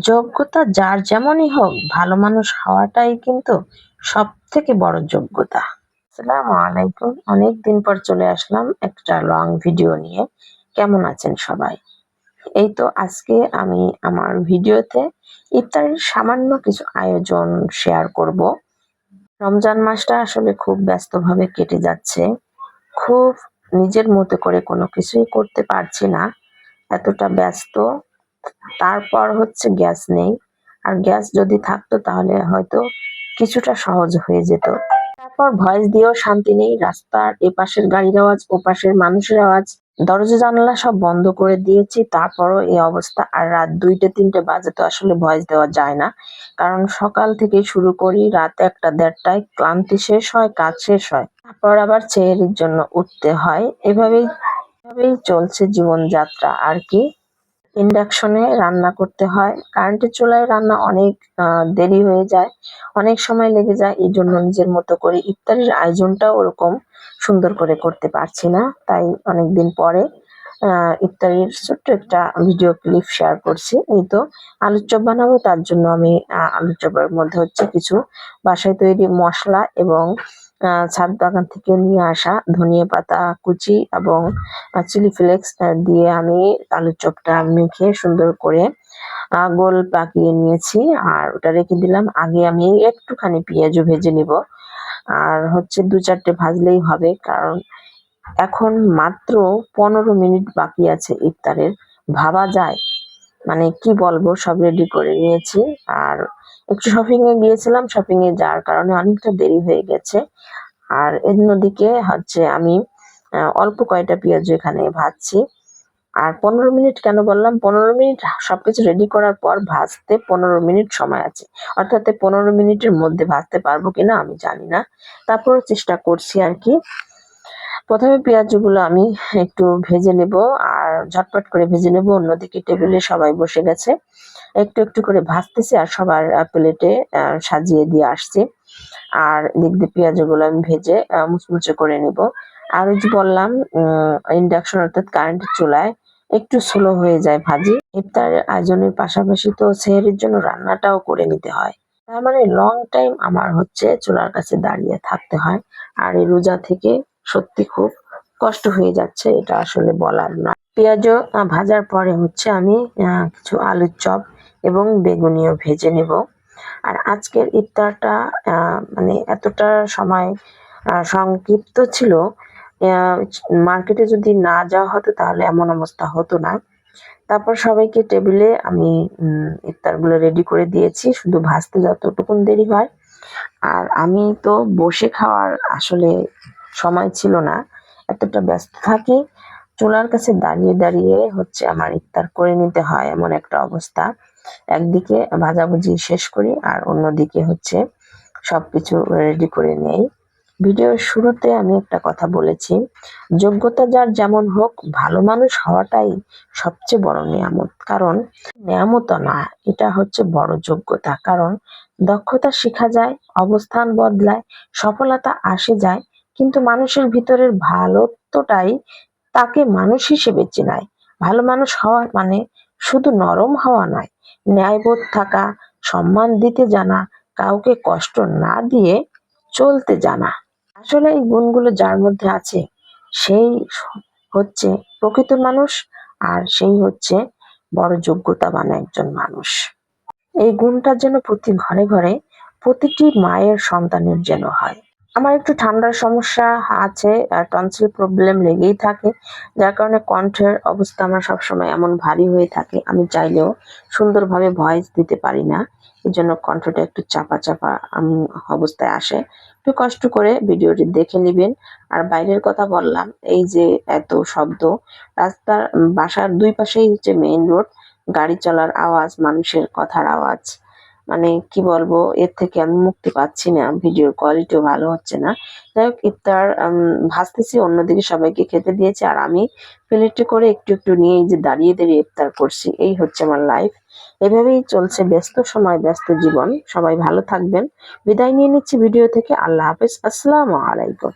যোগ্যতা যার যেমনই হোক, ভালো মানুষ হওয়াটাই কিন্তু সব থেকে বড় যোগ্যতা। আসসালামু আলাইকুম, অনেকদিন পর চলে আসলাম একটা লং ভিডিও নিয়ে। কেমন আছেন সবাই? এই তো আজকে আমি আমার ভিডিওতে ইফতারের সামান্য কিছু আয়োজন শেয়ার করব। রমজান মাসটা আসলে খুব ব্যস্তভাবে কেটে যাচ্ছে। খুব নিজের মতো করে কোনো কিছুই করতে পারছি না, এতটা ব্যস্ত। তারপর হচ্ছে গ্যাস নেই, আর গ্যাস যদি থাকতো তাহলে হয়তো কিছুটা সহজ হয়ে যেত। তারপর ভয়েস দিয়েও শান্তি নেই, রাস্তার এপাশের গাড়ির আওয়াজ, ওপাশের মানুষের আওয়াজ, দরজা জানালা সব বন্ধ করে দিয়েছি, তারপরও এই অবস্থা। আর রাত 2টে 3টে বাজে তো আসলে ভয়েস দেওয়া যায় না, কারণ সকাল থেকে শুরু করি, রাত 1টা 1:30টায় ক্লান্তি শেষ হয়, কাজ শেষ হয়, তারপর আবার চেহারির জন্য উঠতে হয়। এভাবেই চলছে জীবনযাত্রা আর কি। ইন্ডাকশনে রান্না করতে হয়, কারেন্টের চুলায় রান্না অনেক দেরি হয়ে যায়, অনেক সময় লেগে যায়। এই জন্য নিজের মতো করে ইফতারের আয়োজনটাও ওরকম সুন্দর করে করতে পারছি না। তাই অনেকদিন পরে ইফতারির ছোট্ট একটা ভিডিও ক্লিপ শেয়ার করছি। এই তো আলুর চপ বানাবো, তার জন্য আমি আলুর চপের মধ্যে হচ্ছে কিছু বাসায় তৈরি মশলা এবং ছাদ বাগান থেকে নিয়ে আসা ধনিয়া পাতা কুচি এবং চিলি ফ্লেক্স দিয়ে আমি আলুর চপটা মেখে সুন্দর করে গোল পাকিয়ে নিয়েছি, আর ওটা রেখে দিলাম। আগে আমি একটুখানি পেঁয়াজও ভেজে নিব, আর হচ্ছে 2-4টে ভাজলেই হবে, কারণ এখন মাত্র 15 মিনিট বাকি আছে ইফতারের। ভাবা যায়, মানে কি বলবো, সব রেডি করে নিয়েছি। আর একটু শপিং এ গিয়েছিলাম, শপিং এ যাওয়ার কারণে অনেকটা দেরি হয়ে গেছে। আর অন্যদিকে হচ্ছে আমি অল্প কয়টা পেঁয়াজ এখানে ভাজছি। আর 15 মিনিট কেন বললাম, 15 মিনিট সবকিছু রেডি করার পর ভাজতে 15 মিনিট সময় আছে, অর্থাৎ 15 মিনিটের মধ্যে ভাজতে পারবো কিনা আমি জানি না, তারপরও চেষ্টা করছি আর কি। প্রথমে পেঁয়াজগুলো আমি একটু ভেজে নেব, আর ঝটপট করে ভেজে নেব। অন্যদিকে টেবিলে সবাই বসে গেছে, একটু একটু করে ভাজতেছি আর সবার প্লেটে সাজিয়ে দিয়ে আসছি। আর এদিক দিয়ে পেঁয়াজগুলো আমি ভেজে মুচমুচে করে নেব। আর ওই যে বললাম, ইন্ডাকশন অর্থাৎ কারেন্টের চুলায় একটু স্লো হয়ে যায় ভাজি। ইফতারের আয়োজনের পাশাপাশি তো সেহরির জন্য রান্নাটাও করে নিতে হয়, তার মানে লং টাইম আমার হচ্ছে চুলার কাছে দাঁড়িয়ে থাকতে হয়। আর এই রোজা থেকে সত্যি খুব কষ্ট হয়ে যাচ্ছে, এটা আসলে বলার না। পেঁয়াজও ভাজার পরে হচ্ছে আমি কিছু আলুর চপ এবং বেগুনিও ভেজে নেব। আর আজকের ইফতারটা মানে এতটা সময় সংক্ষিপ্ত ছিল, মার্কেটে যদি না যাওয়া হতো তাহলে এমন অবস্থা হতো না। তারপর সবাইকে টেবিলে আমি ইফতারগুলো রেডি করে দিয়েছি, শুধু ভাজতে যতটুকুন দেরি হয়। আর আমি তো বসে খাওয়ার আসলে সময় ছিল না, এতটা ব্যস্ত থাকি, চুলার কাছে দাঁড়িয়ে দাঁড়িয়ে হচ্ছে আমার ইফতার করে নিতে হয়, এমন একটা অবস্থা। একদিকে ভাজাভুজি শেষ করি, আর অন্যদিকে হচ্ছে সবকিছু রেডি করে নেই। ভিডিওর শুরুতে আমি একটা কথা বলেছি, যোগ্যতা যার যেমন হোক, ভালো মানুষ হওয়াটাই সবচেয়ে বড় নিয়ামত। কারণ নিয়ামত না, এটা হচ্ছে বড় যোগ্যতা। কারণ দক্ষতা শেখা যায়, অবস্থান বদলায়, সফলতা আসে যায়, কিন্তু মানুষের ভিতরের ভালোত্বটাই তাকে মানুষ হিসেবে চেনায়। ভালো মানুষ হওয়া মানে শুধু নরম হওয়া নয়, ন্যায়বোধ থাকা, সম্মান দিতে জানা, কাউকে কষ্ট না দিয়ে চলতে জানা। আসলে এই গুণগুলো যার মধ্যে আছে, সেই হচ্ছে প্রকৃত মানুষ, আর সেই হচ্ছে বড় যোগ্যতাবান একজন মানুষ। এই গুণটা যেন প্রতি ঘরে ঘরে প্রতিটি মায়ের সন্তানের যেন হয়। আমার একটু ঠান্ডার সমস্যা আছে, টনসিল প্রবলেম লেগেই থাকে, যার কারণে কণ্ঠের অবস্থা আমার সবসময় এমন ভারী হয়ে থাকে, আমি চাইলেও সুন্দরভাবে ভয়েস দিতে পারি না। এই জন্য কণ্ঠটা একটু চাপা চাপা অবস্থায় আসে। একটু কষ্ট করে ভিডিওটি দেখে নিবেন। আর বাইরের কথা বললাম, এই যে এত শব্দ, রাস্তার বাসার দুই পাশেই হচ্ছে মেইন রোড, গাড়ি চলার আওয়াজ, মানুষের কথার আওয়াজ, মানে কি বলবো, এর থেকে আমি মুক্তি পাচ্ছি না, ভিডিওর কোয়ালিটিও ভালো হচ্ছে না। যাই হোক, ইফতার ভাজতেছি, অন্যদিকে সবাইকে খেতে দিয়েছি, আর আমি প্লেটে করে একটু একটু নিয়ে এই যে দাঁড়িয়ে দাঁড়িয়ে ইফতার করছি। এই হচ্ছে আমার লাইফ, এভাবেই চলছে ব্যস্ত সময়, ব্যস্ত জীবন। সবাই ভালো থাকবেন, বিদায় নিয়ে নিচ্ছি ভিডিও থেকে। আল্লাহ হাফেজ, আসসালামু আলাইকুম।